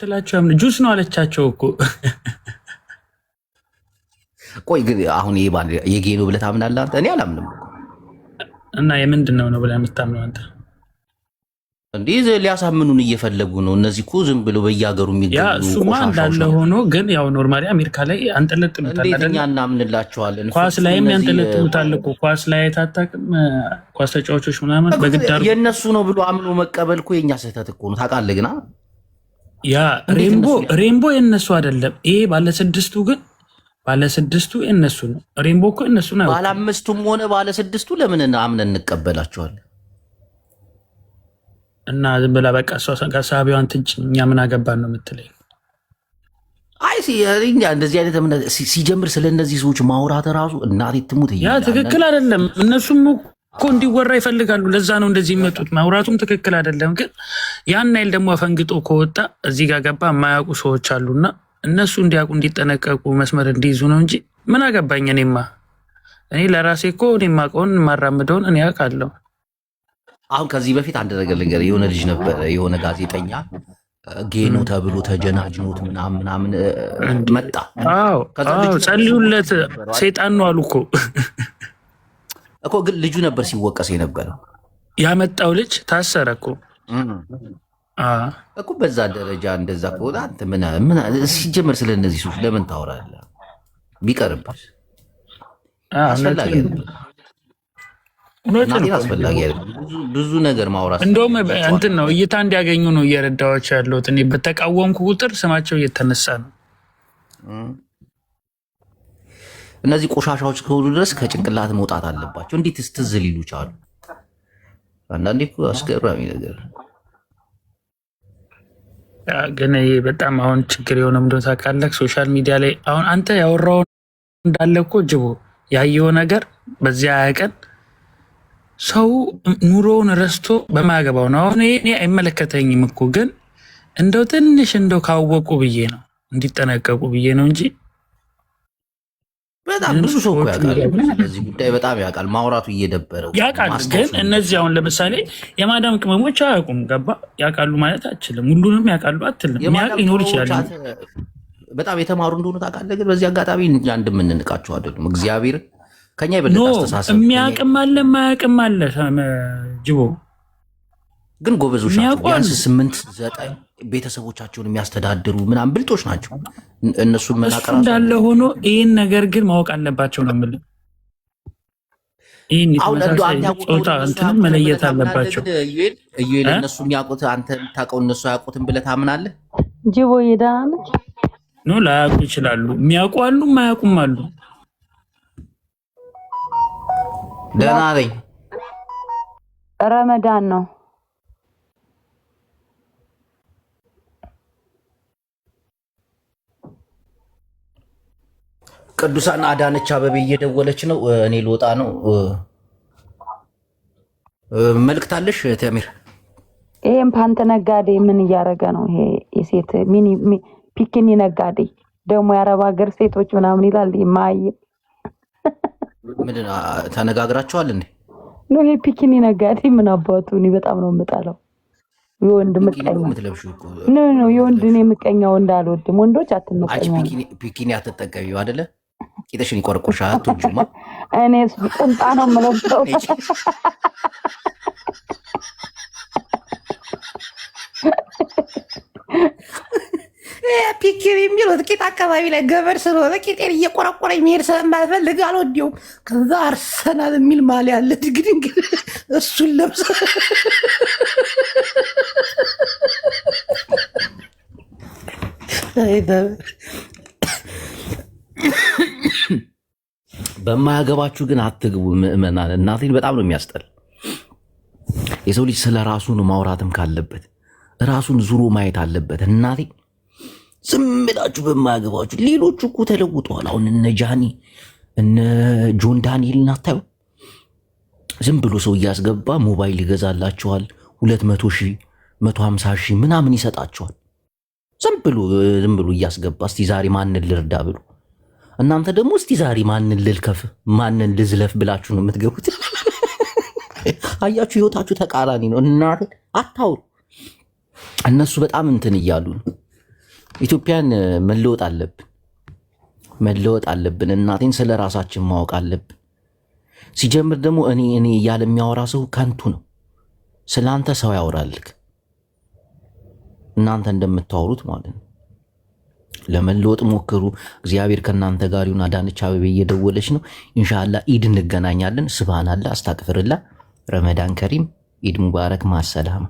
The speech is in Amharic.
ትላቸው ምን ጁስ ነው አለቻቸው እኮ። ቆይ ግን አሁን ይሄ ባንድ የጌኑ ብለህ ታምናለህ አንተ? እኔ አላምንም። እና የምንድን ነው ብለህ የምታምነው አንተ? እንዲህ ሊያሳምኑን እየፈለጉ ነው እነዚህ እኮ ዝም ብሎ በየሀገሩ የሚገኙ ያ እሱማ እንዳለ ሆኖ ግን ያው ኖርማሊ አሜሪካ ላይ አንጠለጥሉታል አይደል? እኛ እናምንላቸዋለን። ኳስ ላይም ያንጠለጥሉታል እኮ። ኳስ ላይ ታጣቅም ኳስ ተጫዋቾች ምናምን በግዳር የነሱ ነው ብሎ አምኖ መቀበል እኮ የኛ ስህተት እኮ ነው ታውቃለህ። ግና ያ ሬንቦ የነሱ አይደለም። ይሄ ባለስድስቱ ግን ባለስድስቱ የነሱ ነው። ሬንቦ እኮ የነሱ ነው። ባለአምስቱም ሆነ ባለስድስቱ ለምን አምነን እንቀበላቸዋለን? እና ዝም ብላ በቃ እሷ ሳቢዋን ትንጭ እኛ ምን አገባን ነው የምትለኝ? አይ እንደዚህ አይነት ሲጀምር ስለ እነዚህ ሰዎች ማውራት ራሱ እናቴ ትሙት ያ ትክክል አይደለም። እነሱም እኮ እንዲወራ ይፈልጋሉ። ለዛ ነው እንደዚህ የሚመጡት። ማውራቱም ትክክል አይደለም። ግን ያን አይል ደግሞ አፈንግጦ ከወጣ እዚህ ጋር ገባ የማያውቁ ሰዎች አሉና እነሱ እንዲያውቁ እንዲጠነቀቁ መስመር እንዲይዙ ነው እንጂ ምን አገባኝ። እኔ ለራሴ እኮ እኔ የማውቀውን የማራምደውን እኔ አውቃለሁ። አሁን ከዚህ በፊት አንድ ነገር ልንገርህ። የሆነ ልጅ ነበረ የሆነ ጋዜጠኛ ጌኑ ተብሎ ተጀናጅኖት ምናምን መጣ። ጸልዩለት ሰይጣን ነው አሉ እኮ ግን ልጁ ነበር ሲወቀስ የነበረው። ያመጣው ልጅ ታሰረ እኮ በዛ ደረጃ እንደዛ ከሆነ አንተ ምን ሲጀምር ስለ እነዚህ ሰዎች ለምን ታወራለህ? ቢቀርብህ አስፈላጊ አስፈላጊ ብዙ ነገር ማውራት እንደውም እንትን ነው እይታ እንዲያገኙ ነው እየረዳኋቸው ያለሁት። እኔ በተቃወምኩ ቁጥር ስማቸው እየተነሳ ነው። እነዚህ ቆሻሻዎች ከሆኑ ድረስ ከጭንቅላት መውጣት አለባቸው። እንዴት ስትዝ ሊሉ ቻሉ? አንዳንዴ እኮ አስገራሚ ነገር። ግን ይሄ በጣም አሁን ችግር የሆነ ምንድን ታውቃለህ? ሶሻል ሚዲያ ላይ አሁን አንተ ያወራው እንዳለ እኮ ጅቦ ያየው ነገር በዚያ ቀን ሰው ኑሮውን ረስቶ በማያገባው ነው። አሁን እኔ አይመለከተኝም እኮ ግን እንደው ትንሽ እንደው ካወቁ ብዬ ነው እንዲጠነቀቁ ብዬ ነው እንጂ በጣም ብዙ ሰው ያውቃል። ስለዚህ ጉዳይ በጣም ያውቃል። ማውራቱ እየደበረው ያውቃል። ግን እነዚህ አሁን ለምሳሌ የማዳም ቅመሞች አያውቁም። ገባ? ያውቃሉ ማለት አችልም። ሁሉንም ያውቃሉ አትልም። የሚያውቅ ሊኖር ይችላል። በጣም የተማሩ እንደሆነ ታውቃለህ። ግን በዚህ አጋጣሚ እኛ እንደምንንቃቸው አይደሉም። እግዚአብሔር ከኛ የበለጠ አስተሳሰብ የሚያውቅም አለ የማያውቅም አለ። ጅቦ ግን ጎበዞች ናቸው። ቢያንስ 8-9 ቤተሰቦቻቸውን የሚያስተዳድሩ ምናምን ብልጦች ናቸው። እነሱን መናቀር እንዳለ ሆኖ ይህን ነገር ግን ማወቅ አለባቸው ነው የምልህ። ይህን ጾታ እንትን መለየት አለባቸው። እዩኤል እነሱ የሚያውቁት አንተ የምታውቀው እነሱ አያውቁትም ብለህ ታምናለህ? ጅቦ ይዳነች ኖ ላያውቁ ይችላሉ። የሚያውቁ አሉ፣ የማያውቁም አሉ። ደህና ነኝ። ረመዳን ነው። ቅዱሳን አዳነች አበቤ እየደወለች ነው። እኔ ልወጣ ነው። መልዕክት አለሽ ተሚር? ይሄም ፓንት ነጋዴ ምን እያደረገ ነው? ይሄ የሴት ፒኪኒ ነጋዴ ደግሞ የአረብ ሀገር ሴቶች ምናምን ይላል። ማይም ምንድን ተነጋግራቸዋል እንዴ? ይሄ ፒኪኒ ነጋዴ ምን አባቱ። እኔ በጣም ነው የምጠላው የወንድ ምቀኛ ነው። የወንድ እኔ ምቀኛ ወንድ አልወድም። ወንዶች አትመቀኛ። ፒኪኒ አትጠቀሚው አይደለ? ቂጥሽን ይቆርቆሻል። አትወጂማ። እኔ ቁምጣ ነው የምለብሰው። ፒኪኒ የሚሉት ቂጥ አካባቢ ላይ ገበር ስለሆነ ቂጤን እየቆረቆረኝ መሄድ ስለማልፈልግ አልወደውም። ከዛ አርሰናል የሚል ማሊያ አለ ድግድግ፣ እሱን ለብሰ በማያገባችሁ ግን አትግቡ ምእመናን። እናቴን በጣም ነው የሚያስጠል። የሰው ልጅ ስለ ራሱ ነው ማውራትም ካለበት ራሱን ዙሮ ማየት አለበት። እናቴ ዝም ብላችሁ በማያገባችሁ። ሌሎቹ እኮ ተለውጠዋል። አሁን እነ ጃኒ እነ ጆን ዳንኤልን አታዩ? ዝም ብሎ ሰው እያስገባ ሞባይል ይገዛላቸዋል። 200,000 150,000 ምናምን ይሰጣቸዋል። ዝም ብሎ እያስገባ እስቲ ዛሬ ማንን ልርዳ ብሎ። እናንተ ደግሞ እስቲ ዛሬ ማንን ልልከፍ ማንን ልዝለፍ ብላችሁ ነው የምትገቡት። አያችሁ፣ ህይወታችሁ ተቃራኒ ነው። እናቴ አታውሩ። እነሱ በጣም እንትን እያሉ ነው። ኢትዮጵያን መለወጥ አለብን፣ መለወጥ አለብን። እናቴን ስለ ራሳችን ማወቅ አለብን። ሲጀምር ደግሞ እኔ እያለ የሚያወራ ሰው ከንቱ ነው። ስለ አንተ ሰው ያወራልክ እናንተ እንደምታወሩት ማለት ነው። ለመለወጥ ሞክሩ። እግዚአብሔር ከእናንተ ጋር ይሁን። አዳነች አበቤ እየደወለች ነው። ኢንሻአላህ ኢድ እንገናኛለን። ስብሃናላህ፣ አስታቅፍርላ። ረመዳን ከሪም፣ ኢድ ሙባረክ። ማሰላም